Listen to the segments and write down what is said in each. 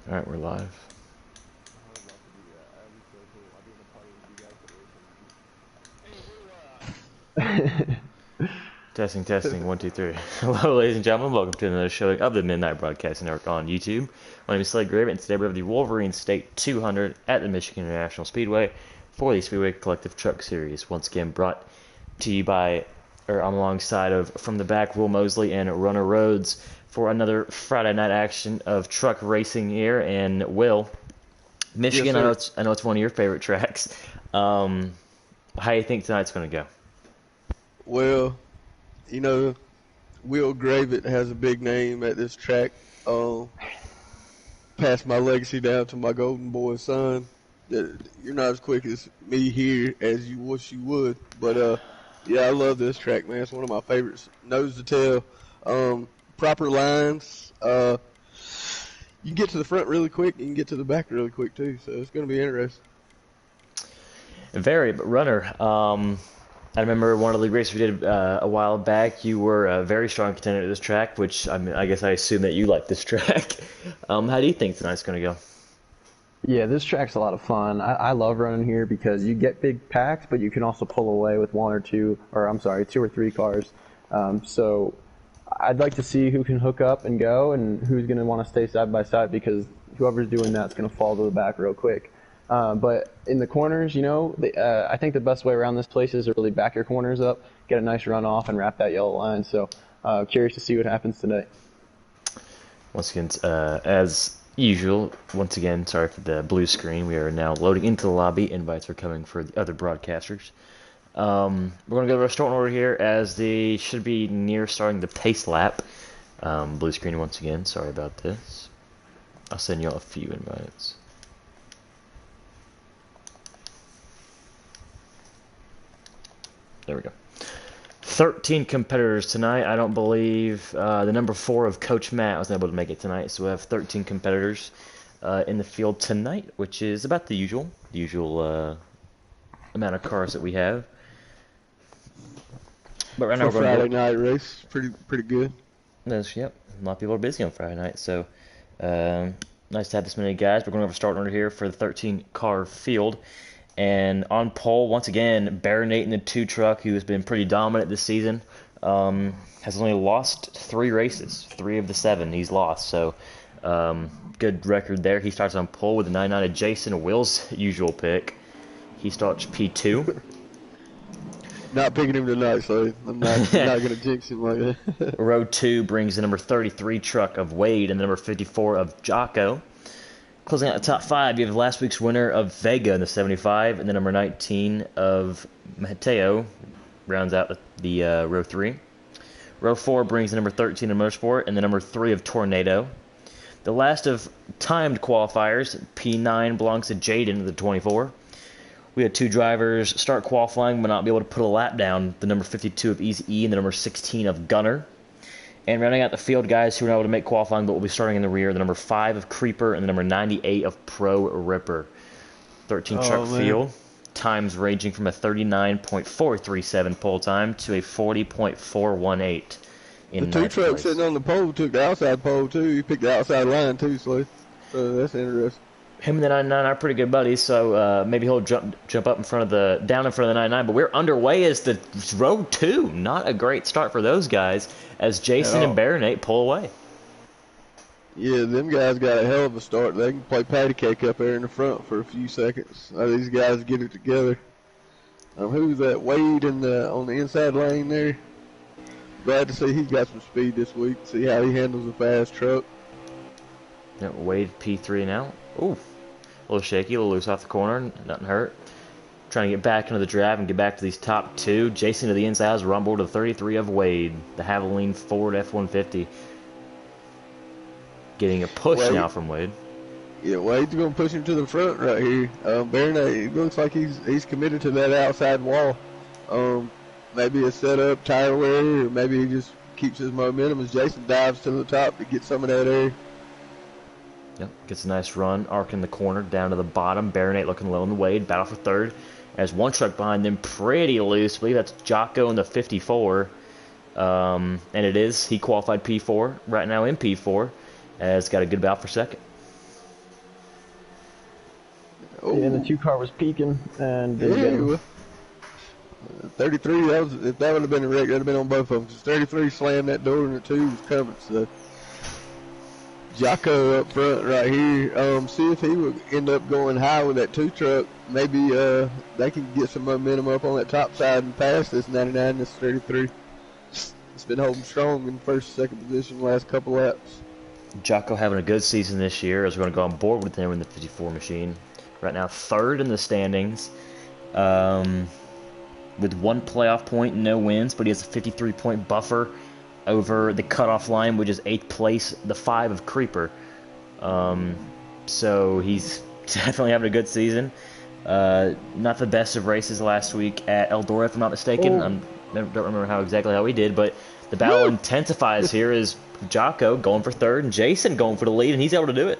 All right, we're live. Testing, testing, 1, 2, 3. Hello, ladies and gentlemen. Welcome to another showing of the Midnight Broadcasting Network on YouTube. My name is Slade Graven, and today we have the Wolverine State 200 at the Michigan International Speedway for the Speedway Collective Truck Series. Once again, brought to you by, or alongside of, From the Back, Will Mosley and Runner Rhodes for another Friday night action of truck racing here. And Will, Michigan, Yes, I know it's one of your favorite tracks. How do you think tonight's going to go? well, you know, Will Gravett has a big name at this track. Pass my legacy down to my golden boy son. You're not as quick as me here as you wish you would, but yeah, I love this track, man. It's one of my favorites. Nose to tail, proper lines. You can get to the front really quick. You can get to the back really quick too. So it's going to be interesting. Very, but Runner, I remember one of the league races we did a while back. You were a very strong contender at this track, which I guess I assume that you like this track. How do you think tonight's going to go? Yeah, this track's a lot of fun. I love running here because you get big packs, but you can also pull away with two or three cars. So I'd like to see who can hook up and go and who's going to want to stay side by side, because whoever's doing that's going to fall to the back real quick. But in the corners, I think the best way around this place is to really back your corners up, get a nice run off, and wrap that yellow line. So curious to see what happens today. Once again, as usual, once again, sorry for the blue screen. We are now loading into the lobby. Invites are coming for the other broadcasters. We're going to go to our starting order here, as they should be near starting the pace lap. Blue screen once again. Sorry about this. I'll send you all a few invites. There we go. 13 competitors tonight. I don't believe the number 4 of Coach Matt was able to make it tonight, so we have 13 competitors in the field tonight, which is about the usual amount of cars that we have. But right now we're going Friday night race, pretty good. Yep, a lot of people are busy on Friday night, so nice to have this many guys. We're going to have a start order here for the 13 car field. And on pole, once again, Baronet in the 2 truck, who has been pretty dominant this season, has only lost 3 races. 3 of the 7 he's lost. So, good record there. He starts on pole with a 9.9 of Jason, Will's usual pick. He starts P2. Not picking him tonight, so I'm not going to jinx him like that. Row 2 brings the number 33 truck of Wade and the number 54 of Jocko. Closing out the top 5, you have last week's winner of Vega in the 75, and the number 19 of Mateo rounds out the row 3. Row 4 brings the number 13 of Motorsport and the number 3 of Tornado. The last of timed qualifiers, P9, belongs to Jaden in the 24. We had 2 drivers start qualifying but not be able to put a lap down, the number 52 of Easy E and the number 16 of Gunner. And rounding out the field, guys who are not able to make qualifying but will be starting in the rear, the number 5 of Creeper and the number 98 of Pro Ripper. 13 truck field. Times ranging from a 39.437 pole time to a 40.418 in the 2 trucks sitting on the pole took the outside pole too. He picked the outside line too, so that's interesting. Him and the 99 are pretty good buddies, so maybe he'll jump up in front of the 99. But we're underway as the row 2. Not a great start for those guys, as Jason and Baronet pull away. Yeah, them guys got a hell of a start. They can play patty cake up there in the front for a few seconds. These guys get it together. Who's that? Wade on the inside lane there. Glad to see he's got some speed this week. See how he handles a fast truck. Yep, Wade P3 now. Ooh, a little shaky, a little loose off the corner, nothing hurt. Trying to get back into the drive and get back to these top 2. Jason to the inside is on board to the 33 of Wade, the Haviland Ford F-150. Getting a push now from Wade. Yeah, Wade's going to push him to the front right here. Baronet, it looks like he's committed to that outside wall. Maybe a setup, tire wear, or maybe he just keeps his momentum as Jason dives to the top to get some of that air. Yep, gets a nice run, arcing the corner down to the bottom. Baronet looking low in the Wade, battle for 3rd. As 1 truck behind them, pretty loose. I believe that's Jocko in the 54. And it is. He qualified P4 right now in P4. Has got a good battle for 2nd. and the 2 car was peaking and didn't get him. well, 33, if that would have been a wreck, that would have been on both of them. 33 slammed that door and the 2 was covered. So Jocko up front right here. See if he would end up going high with that 2 truck. Maybe they can get some momentum up on that top side and pass this 99, this 33. It's been holding strong in first, second position the last couple laps. Jocko having a good season this year, as we're going to go on board with him in the 54 machine. Right now, 3rd in the standings, with 1 playoff point and no wins, but he has a 53-point buffer over the cutoff line, which is 8th place, the 5 of Creeper. So he's definitely having a good season. Not the best of races last week at Eldora, if I'm not mistaken. I don't remember exactly how he did, but the battle intensifies here as Jocko going for 3rd and Jason going for the lead, and he's able to do it.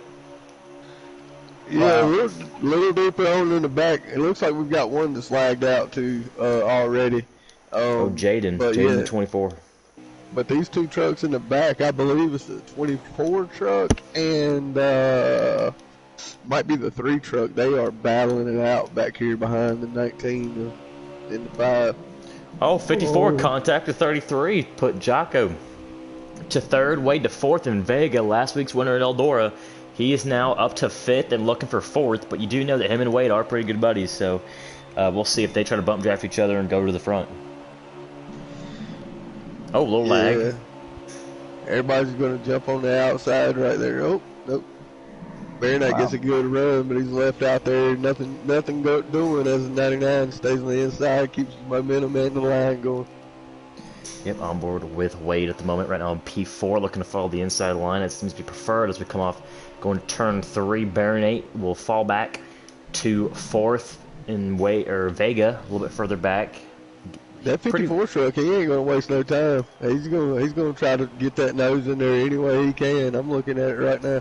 Yeah, wow. a little deeper on in the back. It looks like we've got one that's lagged out too already. Jaden. Jaden the 24. But these 2 trucks in the back, I believe it's the 24 truck and might be the 3 truck. They are battling it out back here behind the 19 and the 5. Oh, 54 contact with 33 put Jocko to 3rd, Wade to 4th in Vega, last week's winner at Eldora. He is now up to 5th and looking for 4th, but you do know that him and Wade are pretty good buddies, so we'll see if they try to bump draft each other and go to the front. Oh, little lag. Everybody's going to jump on the outside right there. Oh, nope. Baronet gets a good run, but he's left out there. Nothing doing as the 99 stays on the inside, keeps the momentum and the line going. Yep, on board with Wade at the moment. Right now on P4, looking to follow the inside line. It seems to be preferred as we come off going to turn 3. Baronet will fall back to 4th in Vega, a little bit further back. That 54 truck, he ain't gonna waste no time. He's gonna try to get that nose in there any way he can. I'm looking at it right now.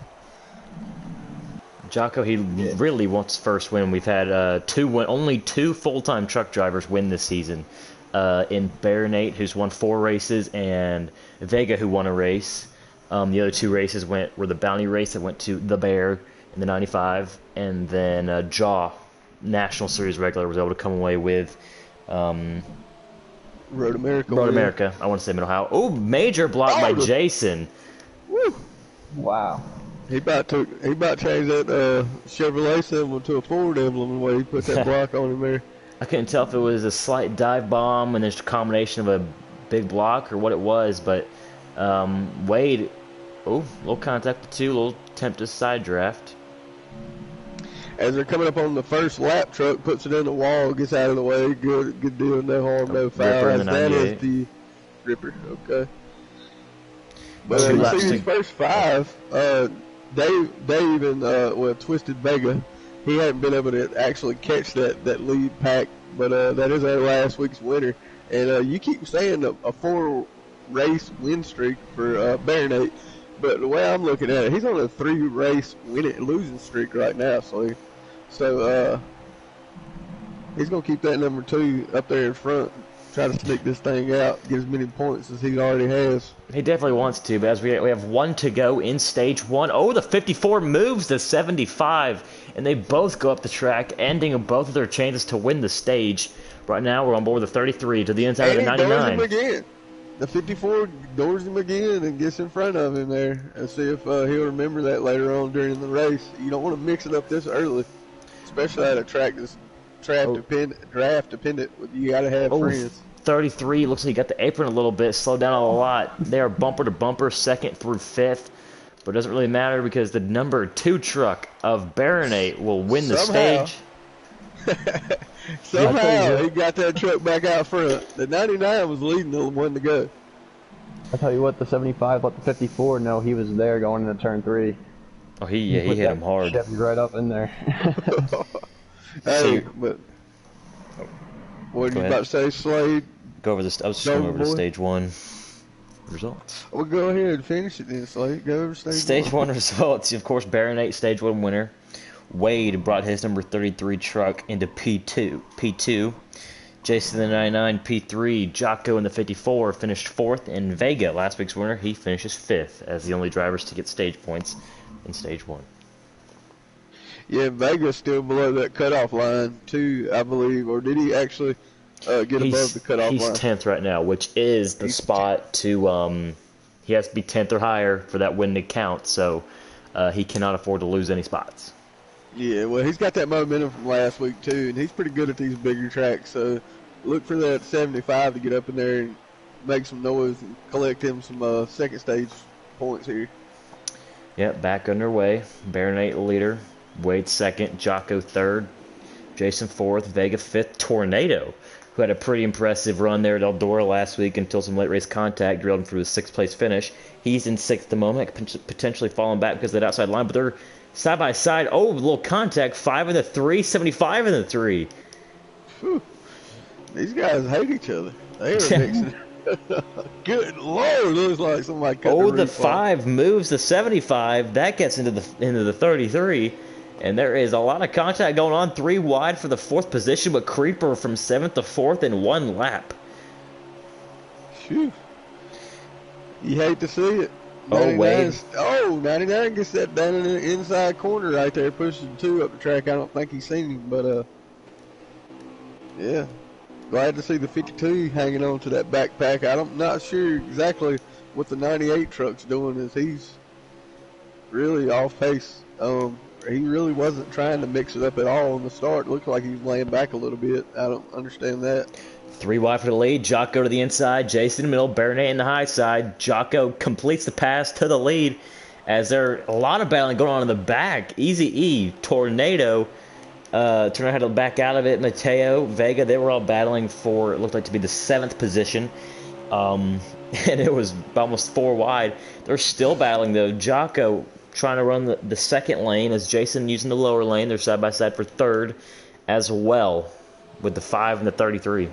Jocko, he really wants first win. We've had only 2 full-time truck drivers win this season. In Baronet, who's won 4 races, and Vega, who won a race. The other 2 races were the Bounty race that went to the Bear in the 95, and then Jaw, National Series regular, was able to come away with Road America. Road America. I want to say Mid-Ohio. Oh, major block by Jason. Woo! Wow. He about to change that Chevrolet emblem to a Ford emblem the way he put that block on him there. I couldn't tell if it was a slight dive bomb and there's a combination of a big block or what it was, but Wade, little contact with 2, little attempt to side draft. As they're coming up on the first lap, truck puts it in the wall, gets out of the way. Good deal, no harm, no foul. That is the Ripper, okay. But you see these first 5, Dave and Twisted Vega, he hadn't been able to actually catch that lead pack, but that is our last week's winner. And you keep saying a 4-race win streak for Baronet, but the way I'm looking at it, he's on a 3-race losing streak right now. So he's gonna keep that number 2 up there in front, try to sneak this thing out, get as many points as he already has. He definitely wants to, but as we have 1 to go in stage 1. Oh, the 54 moves the 75, and they both go up the track, ending both of their chances to win the stage. Right now, we're on board with the 33 to the inside of the 99. Doors him again. The 54 doors him again and gets in front of him there, and see if he'll remember that later on during the race. You don't want to mix it up this early, especially at a track that's draft dependent. You got to have friends. 33 looks like he got the apron a little bit, slowed down a lot. They are bumper to bumper, 2nd through 5th, but it doesn't really matter because the number 2 truck of Baronet will win the stage. Somehow he got that truck back out front. The 99 was leading the 1 to go. I tell you what, the 75 let the 54 know he was there going into turn 3. Oh, he hit him hard. Chevy right up in there. Hey, but what are you about to say, Slade? Go over this. I was just going over to stage 1 results. Well, go ahead and finish it then, Slade. Go over stage 1 results. Of course, Baronet stage 1 winner. Wade brought his number 33 truck into P2. Jason the 99 P3. Jocko in the 54 finished 4th. And Vega, last week's winner, he finishes 5th as the only drivers to get stage points in stage 1. Yeah, Vega's still below that cutoff line too, I believe. Or did he actually get above the cutoff he's line? 10th right now, which is the spot to he has to be 10th or higher for that win to count. So he cannot afford to lose any spots. Yeah, well, he's got that momentum from last week too, and he's pretty good at these bigger tracks. So look for that 75 to get up in there and make some noise and collect him some second stage points here. Yep, back underway. Baronate leader, Wade second, Jocko third, Jason fourth, Vega fifth, Tornado, who had a pretty impressive run there at Eldora last week until some late race contact drilled him through a sixth place finish. He's in sixth at the moment, potentially falling back because of that outside line, but they're side by side. Oh, a little contact, 5 in the 3, 75 in the 3. Whew. These guys hate each other. They are mixing. Good Lord, looks like somebody cut the 5 moves the 75. That gets into the 33. And there is a lot of contact going on. 3 wide for the 4th position, but Creeper from 7th to 4th in 1 lap. Phew. You hate to see it. Oh, Wade. 99 gets that down in the inside corner right there, pushing 2 up the track. I don't think he's seen him, but yeah. Glad to see the 52 hanging on to that backpack. I'm not sure exactly what the 98 truck's doing, as he's really off pace. He really wasn't trying to mix it up at all in the start. Looked like he was laying back a little bit. I don't understand that. 3 wide for the lead. Jocko to the inside. Jason in the middle. Baronet in the high side. Jocko completes the pass to the lead as there are a lot of battling going on in the back. Easy E, Tornado. Tornado had to back out of it. Mateo, Vega, they were all battling for, it looked like to be the 7th position. And it was almost 4 wide. They're still battling, though. Jocko trying to run the second lane as Jason using the lower lane. They're side by side for 3rd as well with the 5 and the 33.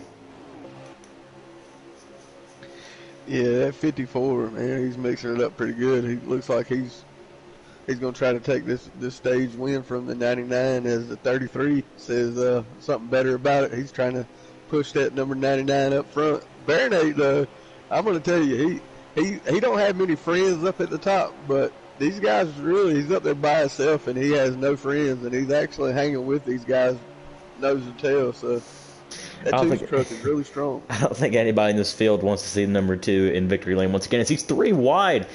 Yeah, that 54, man, he's mixing it up pretty good. He looks like he's going to try to take this stage win from the 99, as the 33 says something better about it. He's trying to push that number 99 up front. Baronate, I'm going to tell you, he don't have many friends up at the top, but these guys he's up there by himself, and he has no friends, and he's actually hanging with these guys nose to tail. So that 2's truck is really strong. I don't think anybody in this field wants to see the number 2 in victory lane once again. He's 3 wide.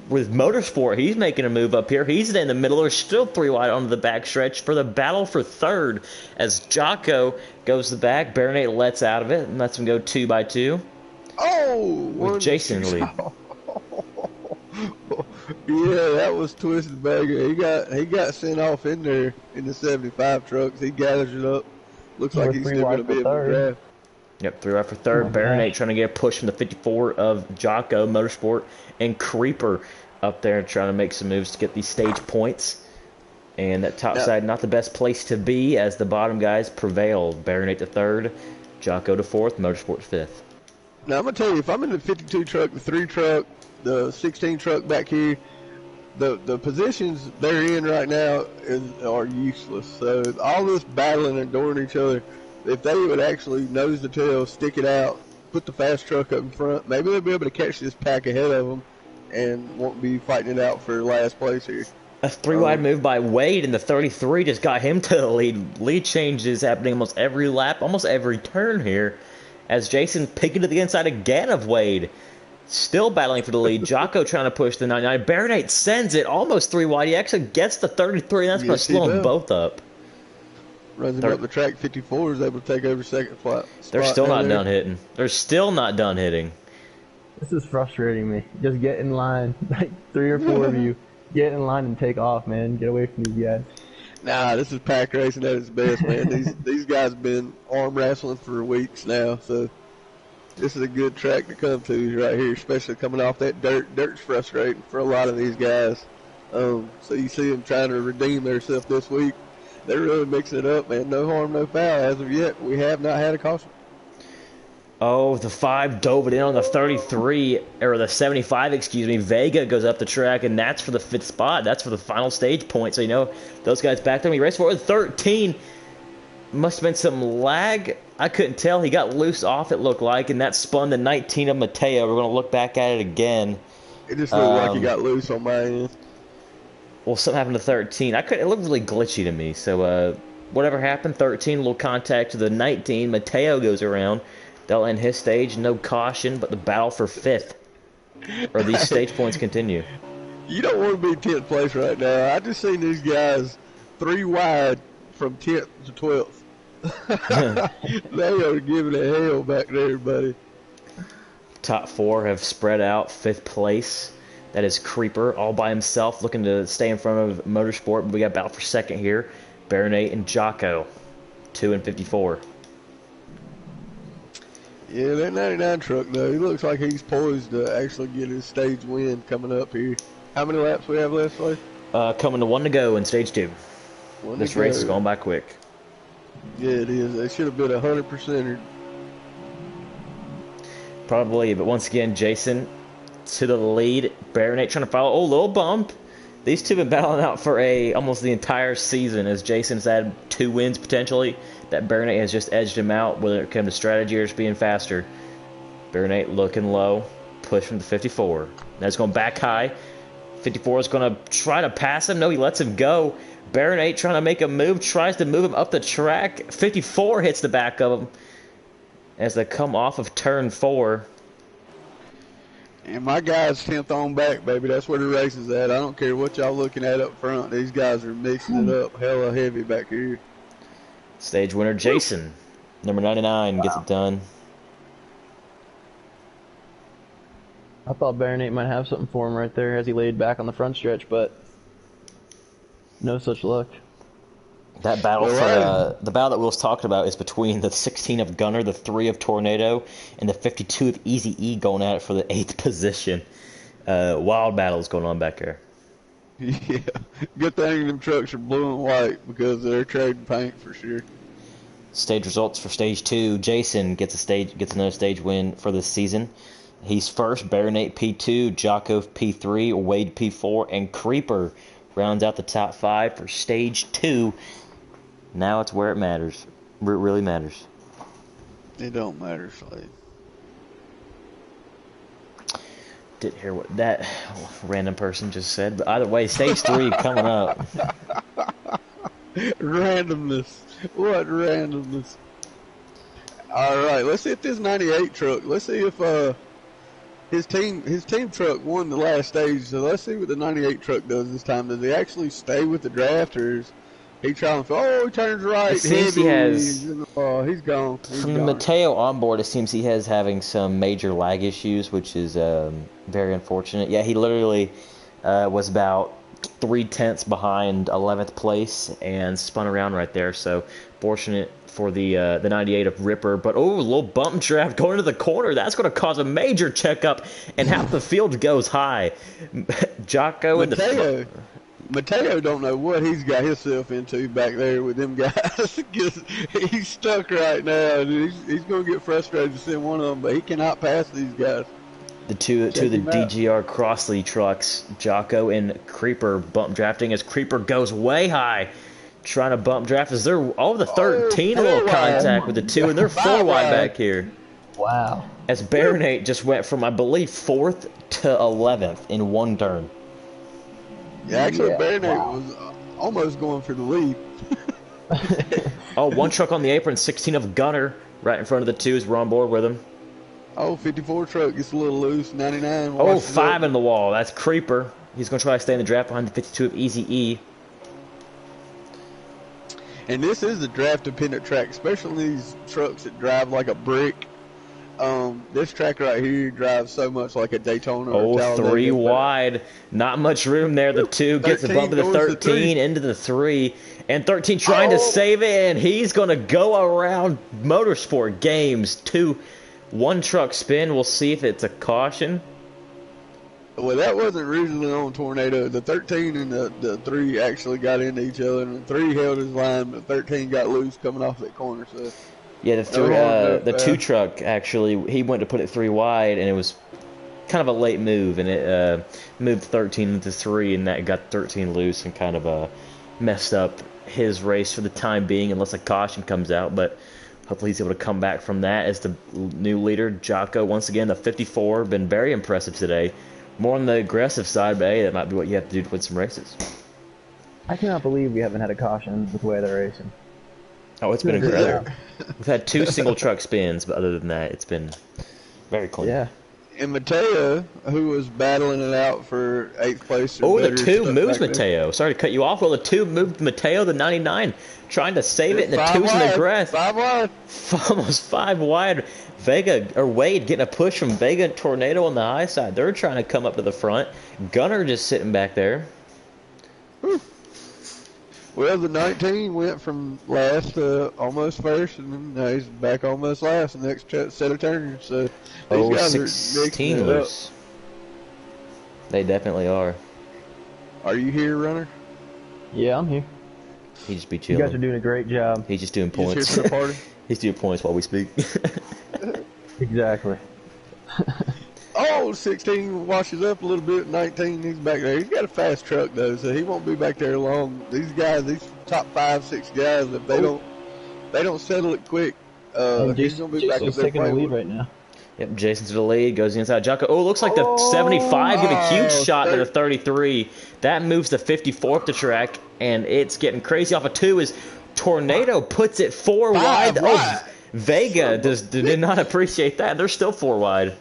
With Motorsport, he's making a move up here. He's in the middle. There's still 3 wide onto the backstretch for the battle for 3rd as Jocko goes to the back. Baronet lets out of it and lets him go 2 by 2. Oh! With Jason in the lead. Yeah, that was twisted bagger. He got sent off in there in the 75 trucks. He gathers it up. Looks like he's still going to be able to grab. Yep, 3 wide for 3rd. Baronet trying to get a push from the 54 of Jocko, Motorsport, and Creeper up there trying to make some moves to get these stage points. And that top side, not the best place to be as the bottom guys prevailed. Baronet to 3rd, Jocko to 4th, Motorsport to 5th. Now, I'm going to tell you, if I'm in the 52 truck, the 3 truck, the 16 truck back here, the positions they're in right now are useless. So all this battling and enduring each other, if they would actually nose to tail, stick it out, put the fast truck up in front, maybe they'll be able to catch this pack ahead of them and won't be fighting it out for last place here. A 3 wide move by Wade, and the 33 just got him to the lead. Lead changes happening almost every lap, almost every turn here, as Jason picking to the inside again of Wade. Still battling for the lead. Jocko trying to push the 99. Baronet sends it almost 3 wide. He actually gets the 33, and that's going to slow them both up. Runs him up the track. 54 is able to take over second spot. They're still not done hitting. They're still not done hitting. This is frustrating me. Just get in line. Like 3 or 4 of you. Get in line and take off, man. Get away from these guys. Nah, this is pack racing at its best, man. These guys have been arm wrestling for weeks now, so this is a good track to come to right here, especially coming off that dirt. Dirt's frustrating for a lot of these guys. So you see them trying to redeem themselves this week. They're really mixing it up, man. No harm, no foul. As of yet, we have not had a caution. Oh, the 5 dove it in on the 33, or the 75, excuse me. Vega goes up the track, and that's for the 5th spot. That's for the final stage point. So, you know, those guys back there. We race for it. 13. Must have been some lag. I couldn't tell. He got loose off, it looked like, and that spun the 19 of Mateo. We're going to look back at it again. It just looked like he got loose on my end. Well, something happened to 13. It looked really glitchy to me. So, whatever happened, 13, a little contact to the 19. Mateo goes around. They'll end his stage. No caution, but the battle for 5th. Or these stage points continue. You don't want to be 10th place right now. I just seen these guys 3 wide from 10th to 12th. They are giving it hell back there, buddy. Top 4 have spread out. 5th place. That is Creeper, all by himself, looking to stay in front of Motorsport. We got battle for 2nd here. Baronate and Jocko, 2 and 54. Yeah, that 99 truck, though, he looks like he's poised to actually get his stage win coming up here. How many laps we have left, Slade? Coming to 1 to go in stage 2. This race is going by quick. Yeah, it is. They should have been 100%er. Probably, but once again, Jason to the lead. Baronate trying to follow. Oh, little bump. These two have been battling out for almost the entire season, as Jason's had 2 wins potentially. That Baronate has just edged him out, whether it comes to strategy or just being faster. Baronate looking low. Push from the 54. Now he's going back high. 54 is going to try to pass him. No, he lets him go. Baronate trying to make a move. Tries to move him up the track. 54 hits the back of him as they come off of turn 4. And my guy's 10th on back, baby. That's where the race is at. I don't care what y'all looking at up front. These guys are mixing it up hella heavy back here. Stage winner, Jason. Number 99 gets it done. I thought Baronate might have something for him right there as he laid back on the front stretch, but no such luck. That battle the battle that Will's talking about is between the 16 of Gunner, the 3 of Tornado, and the 52 of Easy E going at it for the 8th position. Wild battles going on back there. Yeah, good thing them trucks are blue and white because they're trading paint for sure. Stage results for stage 2. Jason gets another stage win for this season. He's first. Baronate P2, Jocko P3, Wade P4, and Creeper rounds out the top 5 for stage 2. Now it's where it matters. Where it really matters. It don't matter, Slade. Didn't hear what that random person just said, but either way, stage 3 coming up. Randomness. What randomness? All right, let's see if this 98 truck. Let's see if his team truck won the last stage. So let's see what the 98 truck does this time. Does he actually stay with the draft, or is he trying to? Oh, he turns right. It seems he has. Oh, he's gone. From the Mateo onboard, it seems he has having some major lag issues, which is very unfortunate. Yeah, he literally was about 3/10 behind 11th place and spun around right there. So fortunate for the 98 of Ripper. But oh, a little bump draft going into the corner. That's going to cause a major checkup, and half the field goes high. Jocko and the Mateo don't know what he's got himself into back there with them guys. He's stuck right now, and he's going to get frustrated to send one of them, but he cannot pass these guys. The two of the DGR Crossley trucks, Jocko and Creeper, bump drafting as Creeper goes way high, trying to bump draft as they're over the 13, a little contact with the 2, and they're 4 wide back here. Wow. As Baronate just went from, I believe, 4th to 11th in one turn. Yeah, actually, Baronate was almost going for the lead. Oh, one truck on the apron, 16 of Gunner, right in front of the 2s. We're on board with him. Oh, 54 truck gets a little loose. 99. Oh, 5 in the wall. That's Creeper. He's going to try to stay in the draft behind the 52 of Easy E. And this is a draft-dependent track, especially these trucks that drive like a brick. This track right here drives so much like a Daytona. Oh, 3 wide. Not much room there. The 2 gets a bump of the 13 into the 3. And 13 trying to save it, and he's going to go around Motorsport Games. 1 truck spin. We'll see if it's a caution. Well, that wasn't originally on Tornado. The 13 and the 3 actually got into each other, and the 3 held his line, but 13 got loose coming off that corner. So yeah, the 2 truck actually, he went to put it 3 wide, and it was kind of a late move, and it moved 13 into 3, and that got 13 loose and kind of messed up his race for the time being, unless a caution comes out. But hopefully he's able to come back from that as the new leader. Jocko, once again, the 54, been very impressive today. More on the aggressive side, but hey, that might be what you have to do to win some races. I cannot believe we haven't had a caution with the way they're racing. Oh, it's been Doing a great incredible. job. We've had 2 single truck spins, but other than that, it's been very clean. Yeah. And Mateo, who was battling it out for 8th place. Oh, the better, 2 stuck moves back there. Mateo. Sorry to cut you off. Well, the 2 moved Mateo, the 99, trying to save it, and the 5 2's in the wide, grass. 5 wide. Almost 5 wide. Wade getting a push from Vega and Tornado on the high side. They're trying to come up to the front. Gunner just sitting back there. Whew. Well, the 19 went from last to almost first, and then now he's back almost last in the next set of turns. So these guys are mixing 16 it up. loose. They definitely are. Are you here, runner? Yeah, I'm here. He just be You chilling. guys are doing a great job. He's just doing You points. just here for the party? He's doing points while we speak. Exactly. Oh, 16 washes up a little bit. 19, he's back there. He's got a fast truck though, so he won't be back there long. These guys, these top 5, 6 guys, if they don't settle it quick, he's gonna be back up Jason's there taking the playing lead with. right now. Yep, Jason to the lead, goes inside Jocko. Oh, looks like the 75 give a huge shot to the 33. That moves the 54 up the track, and it's getting crazy off of 2 as Tornado puts it 4 wide. wide. Oh, Vega did not appreciate that. They're still 4 wide.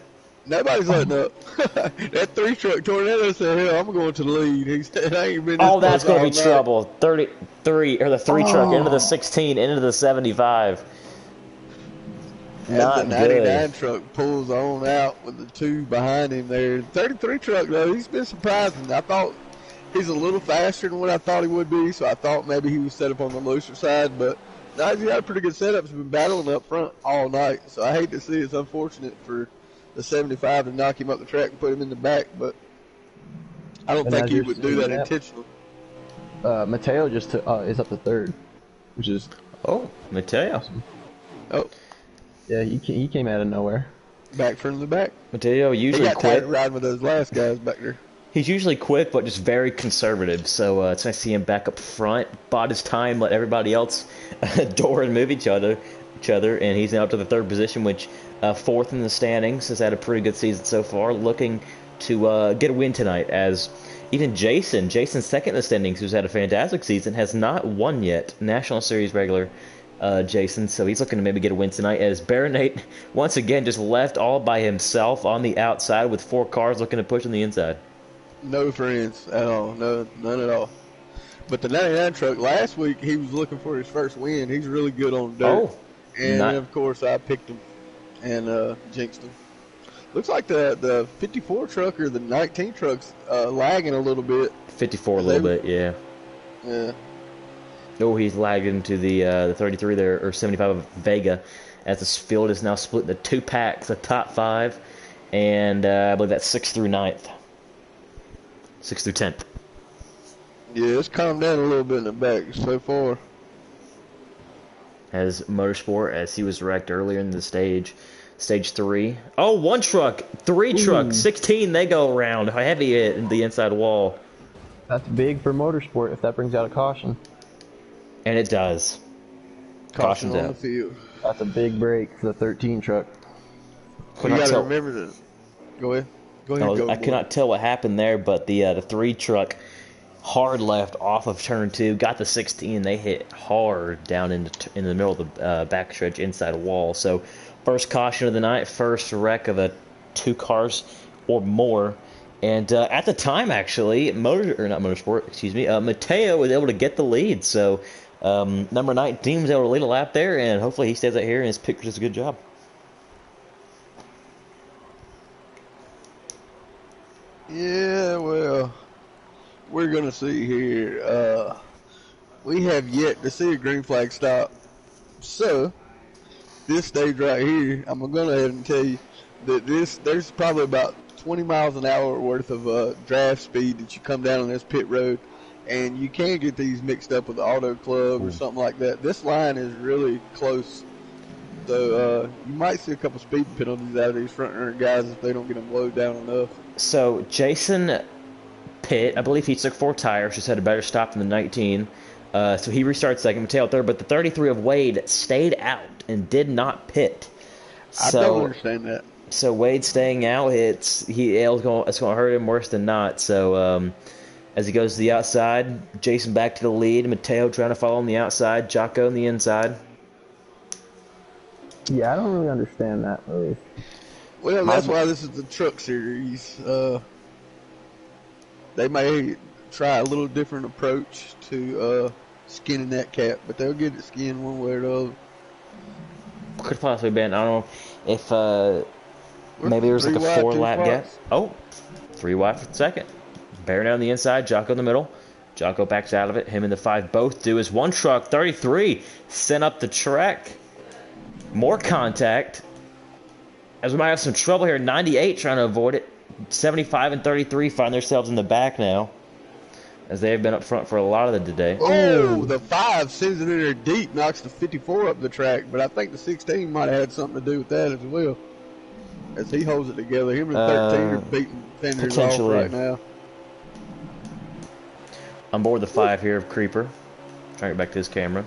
Nobody's letting up. That 3-truck Tornado said, "Hell, I'm going to the lead." He said, "I ain't been." Oh, this that's close going to be all night." trouble. 33, or the 3-truck into the 16, into the 75. As Not the 99 good. truck pulls on out with the 2 behind him there. 33 truck, though, he's been surprising. I thought he's a little faster than what I thought he would be, so I thought maybe he was set up on the looser side, but now he's got a pretty good setup. He's been battling up front all night, so I hate to see it. It's unfortunate for the 75 to knock him up the track and put him in the back, but I don't And think as he you're would do seeing that that- intentionally. Mateo just is up to 3rd, which is Oh, Mateo. Oh, yeah. He came out of nowhere. back from the back. Mateo He usually got tired quick. of riding with those last guys back there. He's usually quick, but just very conservative. So it's nice to see him back up front. Bought his time, let everybody else adore and move each other, and he's now up to the 3rd position, which 4th in the standings. Has had a pretty good season so far. Looking to get a win tonight, as even Jason's 2nd in the standings, who's had a fantastic season, has not won yet. National Series regular Jason, so he's looking to maybe get a win tonight, as Baronate once again just left all by himself on the outside with 4 cars looking to push on the inside. No friends at all. No, none at all. But the 99 truck, last week, he was looking for his first win. He's really good on dirt. Oh, and, not- of course, I picked him and jinxed him. Looks like the 54 truck or the 19 truck's lagging a little bit. 54 a little bit, yeah. Yeah. Oh, he's lagged into the 33 there, or 75 of Vega, as this field is now split into 2 packs, the top 5, and I believe that's 6th through 9th. 6th through 10th. Yeah, it's calmed down a little bit in the back so far. As Motorsport, as he was wrecked earlier in the stage 3. Oh, 1 truck, 3 truck, 16, they go around. Heavy hit in the inside wall. That's big for motorsport if that brings out a caution. And it does. Caution Caution's on the out. field. That's a big break for the 13 truck. You Cannot got to tell- remember to go ahead. Go ahead. Go, I cannot tell what happened there, but the 3 truck hard left off of turn 2, got the 16. They hit hard down in the middle of the backstretch inside a wall. So first caution of the night, first wreck of 2 cars or more. And at the time, actually, Mateo was able to get the lead. So number 19 was able to lead a lap there, and hopefully he stays out here and his pick does a good job. Yeah, well, we're going to see here. We have yet to see a green flag stop. So, this stage right here, I'm going to go ahead and tell you that there's probably about 20 miles an hour worth of draft speed that you come down on this pit road, and you can get these mixed up with the auto club or something like that. This line is really close. So you might see a couple speed penalties out of these front runner guys if they don't get them low down enough. So Jason Pitt, I believe he took 4 tires, just had a better stop than the 19. So he restarted second, Mateo third, but the 33 of Wade stayed out and did not pit. I don't understand that. So Wade staying out, it's going to hurt him worse than not. So As he goes to the outside, Jason back to the lead. Mateo trying to follow on the outside. Jocko on the inside. Yeah, I don't really understand that move. Well, that's why this is the truck series. They may try a little different approach to skinning that cap, but they'll get it skinned one way or the other. Could possibly been. I don't know if maybe there's like a 4-lap gap. Oh, 3 wide for the second. Barron on the inside, Jocko in the middle. Jocko backs out of it. Him and the 5 both do. His one truck, 33, sent up the track. More contact. As we might have some trouble here. 98 trying to avoid it. 75 and 33 find themselves in the back now, as they have been up front for a lot of the day. Oh, the 5 sends it in there deep, knocks the 54 up the track, but I think the 16 might have had something to do with that as well, as he holds it together. Him and 13 are beating fenders off right now. On board the 5 here of Creeper. Trying to get back to his camera.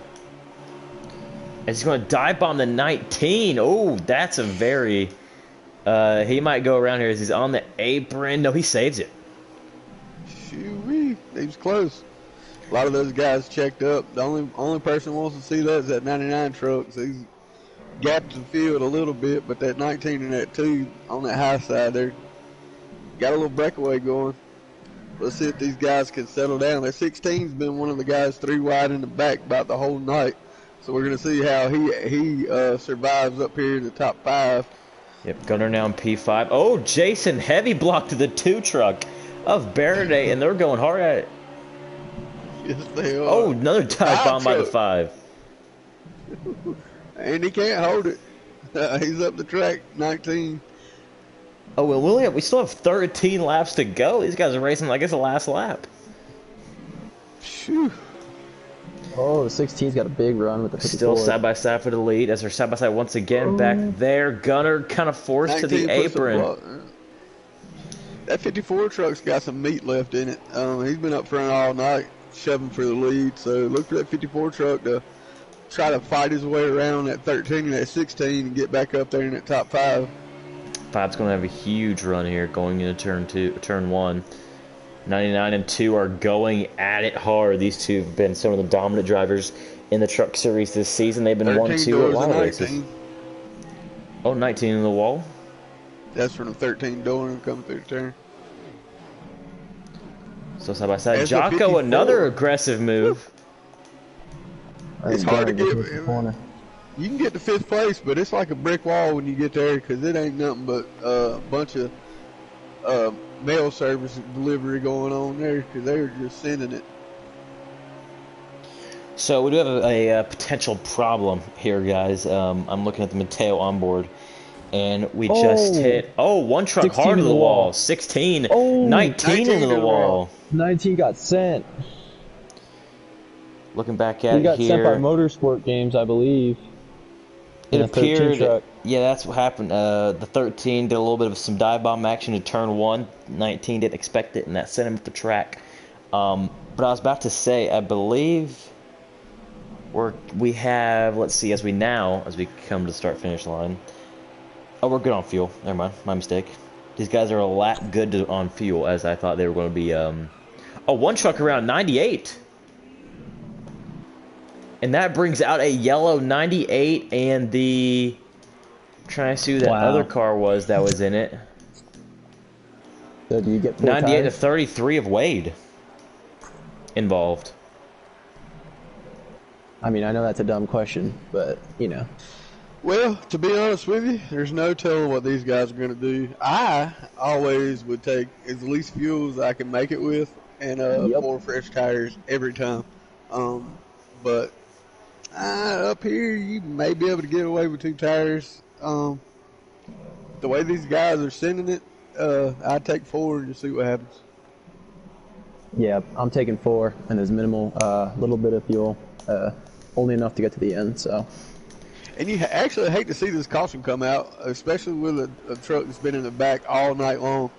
As he's going to dive bomb the 19. Oh, that's a very... he might go around here as he's on the apron. No, he saves it. Shoo-wee. He was close. A lot of those guys checked up. The only person who wants to see that is that 99 truck. So he's gapped the field a little bit, but that 19 and that 2 on that high side there got a little breakaway going. Let's see if these guys can settle down. That 16's been one of the guys 3 wide in the back about the whole night. So we're going to see how he survives up here in the top 5. Yep, Gunner now in P5. Oh, Jason, heavy block to the 2 truck of Barraday, and they're going hard at it. Yes, they are. Oh, another dive bomb by the 5. And he can't hold it. He's up the track, 19. Oh, well, we still have 13 laps to go. These guys are racing like it's the last lap. Phew. Oh, the 16's got a big run with the 54. Still side by side for the lead as they're side by side once again back there. Gunner kind of forced to the apron. That 54 truck's got some meat left in it. He's been up front all night shoving for the lead. So look for that 54 truck to try to fight his way around that 13 and that 16 and get back up there in that top 5. 5's going to have a huge run here going into turn 1. 99 and 2 are going at it hard. These two have been some of the dominant drivers in the truck series this season. They've been 1-2 at a lot of races. Oh, 19 in the wall. That's from the 13 door and come through the turn. So side by side. Jocko, another aggressive move. It's hard to get. You can get to 5th place, but it's like a brick wall when you get there because it ain't nothing but a bunch of mail service delivery going on there because they're just sending it. So we do have a potential problem here, guys. I'm looking at the Mateo onboard, and we just hit. Oh, one truck hard to the wall. 16. 19 into the wall. 19 got sent. Looking back at it here. He got sent by Motorsport Games, I believe. It appeared, yeah, that's what happened. The 13 did a little bit of some dive bomb action to turn 1. 19 didn't expect it, and that sent him to the track. But I was about to say, I believe we have, let's see, as we come to start finish line. Oh, we're good on fuel. Never mind, my mistake. These guys are a lot good on fuel, as I thought they were going to be. Oh, one truck around 98. And that brings out a yellow 98 and the... I'm trying to see who that other car was that was in it. So do you get 98 to 33 of Wade involved. I mean, I know that's a dumb question, but, you know. Well, to be honest with you, there's no telling what these guys are going to do. I always would take as least fuel as I can make it with and 4 fresh tires every time. But up here, you may be able to get away with 2 tires. The way these guys are sending it, I'd take 4 and just see what happens. Yeah, I'm taking 4 and there's minimal, little bit of fuel, only enough to get to the end, so. And you actually hate to see this caution come out, especially with a truck that's been in the back all night long.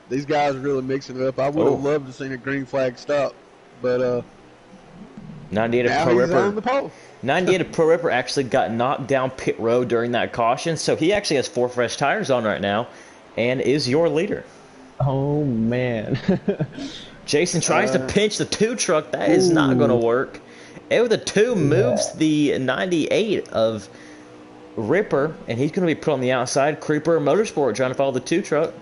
These guys are really mixing it up. I would have loved to see a green flag stop, but 98 of Pro Ripper. 98 of Pro Ripper actually got knocked down pit road during that caution, so he actually has 4 fresh tires on right now, and is your leader. Oh man, Jason tries to pinch the 2 truck. That is not going to work. And the 2 moves the 98 of Ripper, and he's going to be put on the outside. Creeper Motorsport trying to follow the 2 truck.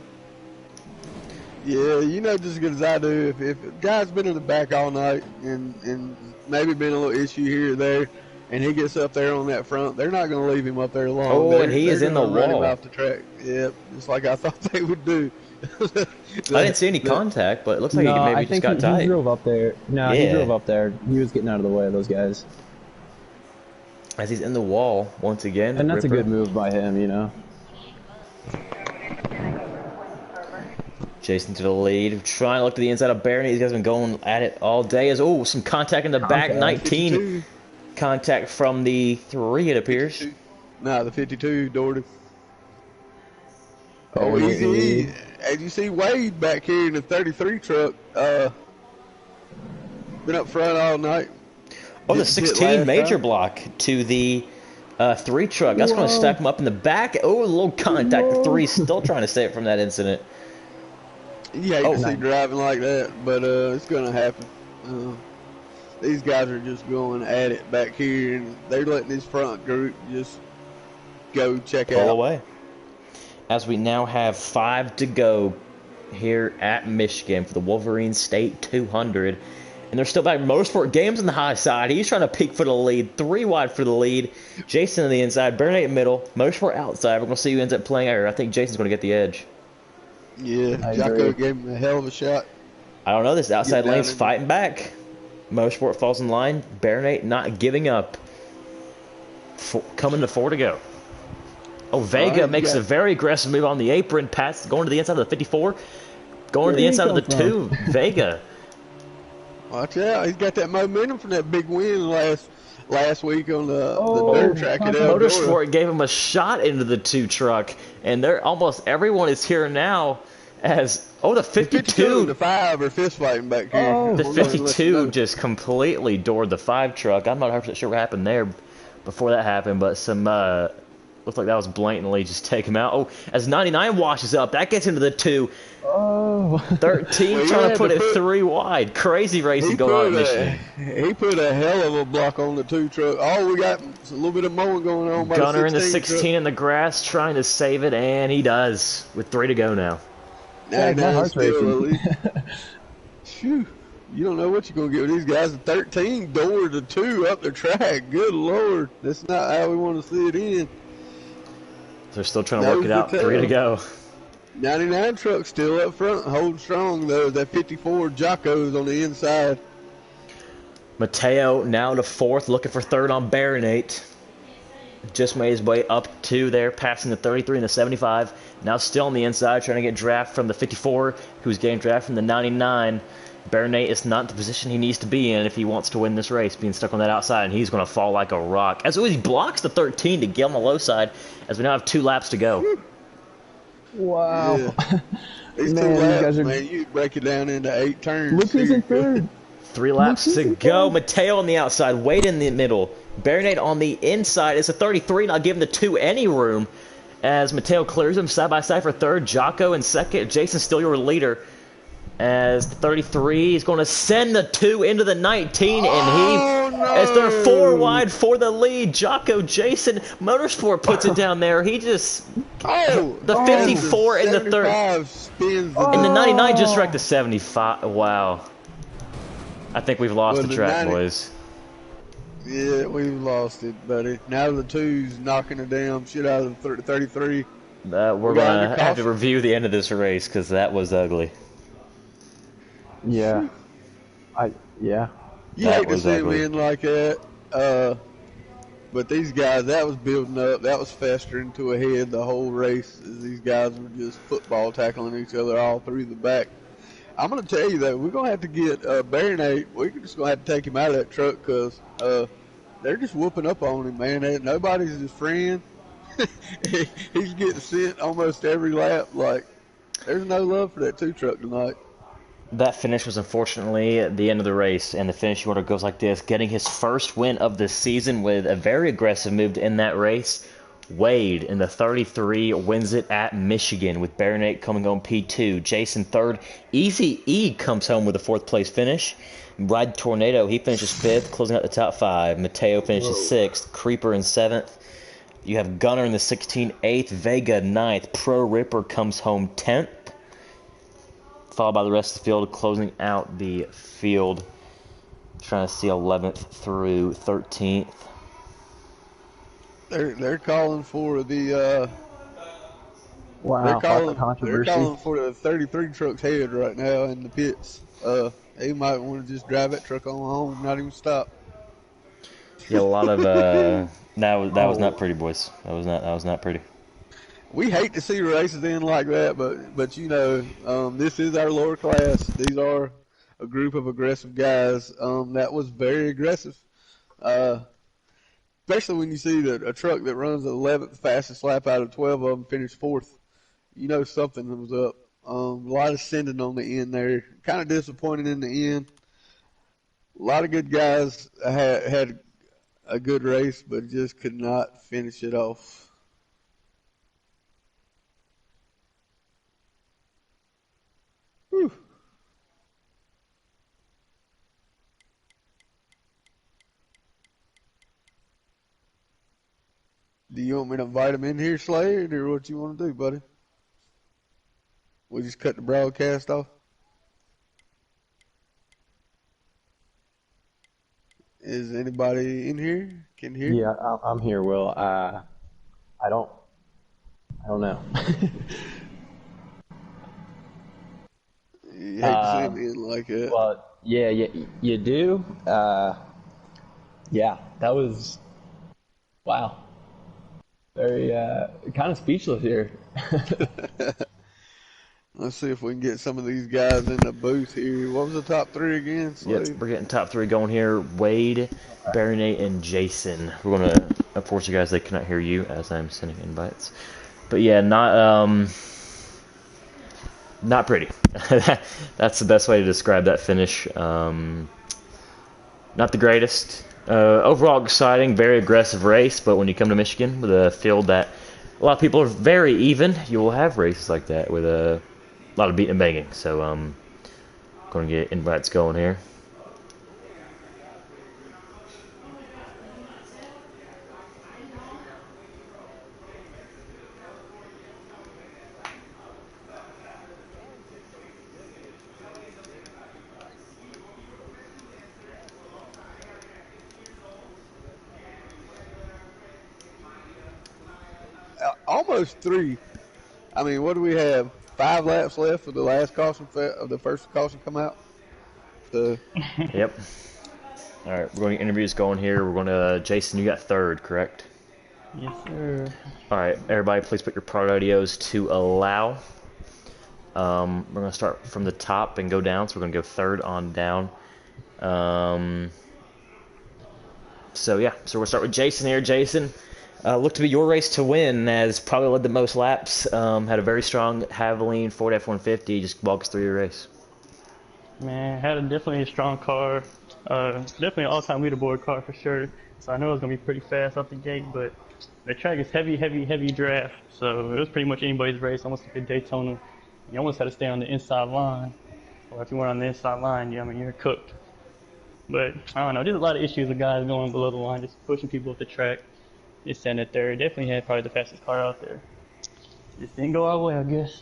Yeah, you know just as good as I do. If a guy's been in the back all night and maybe been a little issue here or there, and he gets up there on that front, they're not going to leave him up there long. Oh, and he is in the run wall. Him off the track. Yep, just like I thought they would do. I didn't see any contact, but it looks like he maybe just got tight. He drove up there. No, he drove up there. He was getting out of the way of those guys. As he's in the wall once again. And that's Ripper. a good move by him, you know. Jason to the lead, trying to look to the inside of Barony. These guys have been going at it all day. As some contact in the back. 19 52. Contact from the 3, it appears. 52. Nah, the 52 Doherty. Oh, easy. As you see Wade back here in the 33 truck, been up front all night. Oh, the 16 major block to the 3 truck. That's going to stack him up in the back. Oh, a little contact. The 3 still trying to save it from that incident. You hate to see driving like that, but it's going to happen. These guys are just going at it back here, and they're letting this front group just go check out. Pull away. As we now have 5 to go here at Michigan for the Wolverine State 200. And they're still back. Motorsport Games on the high side. He's trying to peek for the lead. 3 wide for the lead. Jason on the inside. Bernate middle. Motorsport outside. We're going to see who ends up playing air. I think Jason's going to get the edge. Yeah, Jocko gave him a hell of a shot. I don't know. This outside lane's fighting back. Motorsport falls in line. Bernate not giving up. Coming to 4 to go. Oh, Vega makes a very aggressive move on the apron. Pass going to the inside of the 54. Going to the inside of the 2. Vega. Watch out. He's got that momentum from that big win last week on the dirt track at Eldora. Motorsport gave him a shot into the 2 truck. And they're almost everyone is here now as... Oh, the 52. The 5 are fist fighting back here. The 52 just completely doored the 5 truck. I'm not 100% sure what happened there before that happened, but some... Looks like that was blatantly just take him out. Oh, as 99 washes up, that gets into the 2. Oh. 13 trying to put it 3 wide. Crazy racing going on in Michigan. He put a hell of a block on the 2 truck. All we got is a little bit of mowing going on by Gunner the in the 16 truck. in the grass trying to save it, and he does with 3 to go now. Now still Phew. You don't know what you're going to get with these guys. 13 door to 2 up the track. Good Lord. That's not how we want to see it in. They're still trying to work it out. 3 to go. 99 truck still up front, holding strong though. That 54 Jocko's on the inside. Mateo now to 4th, looking for 3rd on Baronate. Just made his way up to there, passing the 33 and the 75. Now still on the inside, trying to get draft from the 54, who's getting draft from the 99. Baronate is not the position he needs to be in if he wants to win this race, being stuck on that outside, and he's going to fall like a rock. As he blocks the 13 to get on the low side, as we now have 2 laps to go. Wow. Yeah. These 2 laps, man, you break it down into 8 turns. Look who's in 3rd. 3 laps to go. Mateo on the outside, Wade in the middle. Baronate on the inside. It's a 33, not giving the 2 any room. As Mateo clears them side by side for 3rd. Jocko in 2nd. Jason still your leader. As the 33 is going to send the 2 into the 19, and as they're 4 wide for the lead, Jocko Jason Motorsport puts it down there. He just the 54 in the 3rd, and the 99 just wrecked the 75. Wow, I think we've lost the track, boys. Yeah, we've lost it, buddy. Now the 2's knocking the damn shit out of the 33. We're gonna have to review the end of this race because that was ugly. Yeah. You hate to see them in like that. But these guys, that was building up. That was festering to a head the whole race. As these guys were just football tackling each other all through the back. I'm going to tell you that we're going to have to get Baronate. We're just going to have to take him out of that truck because they're just whooping up on him, man. Nobody's his friend. He's getting sent almost every lap. Like, there's no love for that 2 truck tonight. That finish was unfortunately at the end of the race, and the finish order goes like this. Getting his first win of the season with a very aggressive move in that race Wade in the 33 wins it at Michigan with Baronet coming home P2. Jason third. Easy E comes home with a fourth place finish. Ride Tornado, he finishes fifth, closing out the top five. Mateo finishes sixth. Creeper in seventh. You have Gunner in the 16, 8th. Vega 9th. Pro Ripper comes home 10th. Followed by the rest of the field, closing out the field. Trying to see 11th through 13th. They're calling for the Wow, they're lots of controversy. calling for the 33 truck's head right now in the pits. They might want to just drive that truck on home, not even stop. Yeah, a lot of that was not pretty, boys. That was not pretty. We hate to see races in like that, but you know, this is our lower class. These are a group of aggressive guys. That was very aggressive. Especially when you see that a truck that runs the 11th fastest lap out of 12 of them finish fourth. You know something was up. A lot of sending on the end there. Kind of disappointed in the end. A lot of good guys had a good race, but just could not finish it off. Whew. Do you want me to invite him in here, Slade, or what you want to do, buddy? We just cut the broadcast off? Is anybody in here? Can hear? Yeah, I'm here, Will. I don't know. You hate to see him in like that. Well, yeah, you do. Yeah, that was wow. Very kind of speechless here. Let's see if we can get some of these guys in the booth here. What was the top three again, Slade? Yep, we're getting top three going here. Wade, Baronet, and Jason. We're going to, unfortunately, guys, they cannot hear you as I'm sending invites. But yeah, not pretty. That's the best way to describe that finish. Not the greatest. Overall exciting, very aggressive race, but when you come to Michigan with a field that a lot of people are very even, you will have races like that with a lot of beating and banging. So going to get invites going here. Almost three. I mean, what do we have? 5 laps left for the last caution of the first caution come out. So. Yep. All right, we're going to get interviews going here. We're going to Jason. You got third, correct? Yes, sir. All right, everybody, please put your product radios to allow. We're going to start from the top and go down, so we're going to go third on down. So yeah, so we'll start with Jason here. Jason. Looked to be your race to win, as probably led the most laps. Had a very strong Haviline Ford F-150. Just walk us through your race. Man, had definitely a strong car. Definitely an all-time leaderboard car for sure. So I know it was going to be pretty fast off the gate, but the track is heavy draft. So it was pretty much anybody's race, almost like a Daytona. You almost had to stay on the inside line. Or if you weren't on the inside line, you're cooked. But I don't know, there's a lot of issues with guys going below the line, just pushing people up the track. Just sent it there. Definitely had probably the fastest car out there. Just didn't go our way, I guess.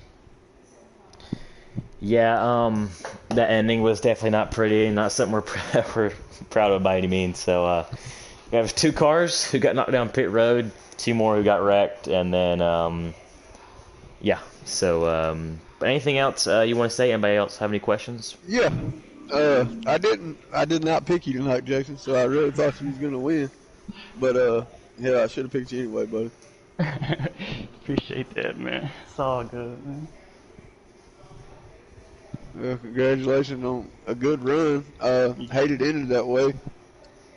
Yeah, that ending was definitely not pretty, not something we're proud of by any means. So we have 2 cars who got knocked down pit road, 2 more who got wrecked, and then yeah. So, but anything else you want to say? Anybody else have any questions? Yeah, I did not pick you tonight, Jason. So I really thought you was gonna win, but yeah, I should have picked you anyway, buddy. Appreciate that, man. It's all good, man. Well, congratulations on a good run. Hate it ended that way.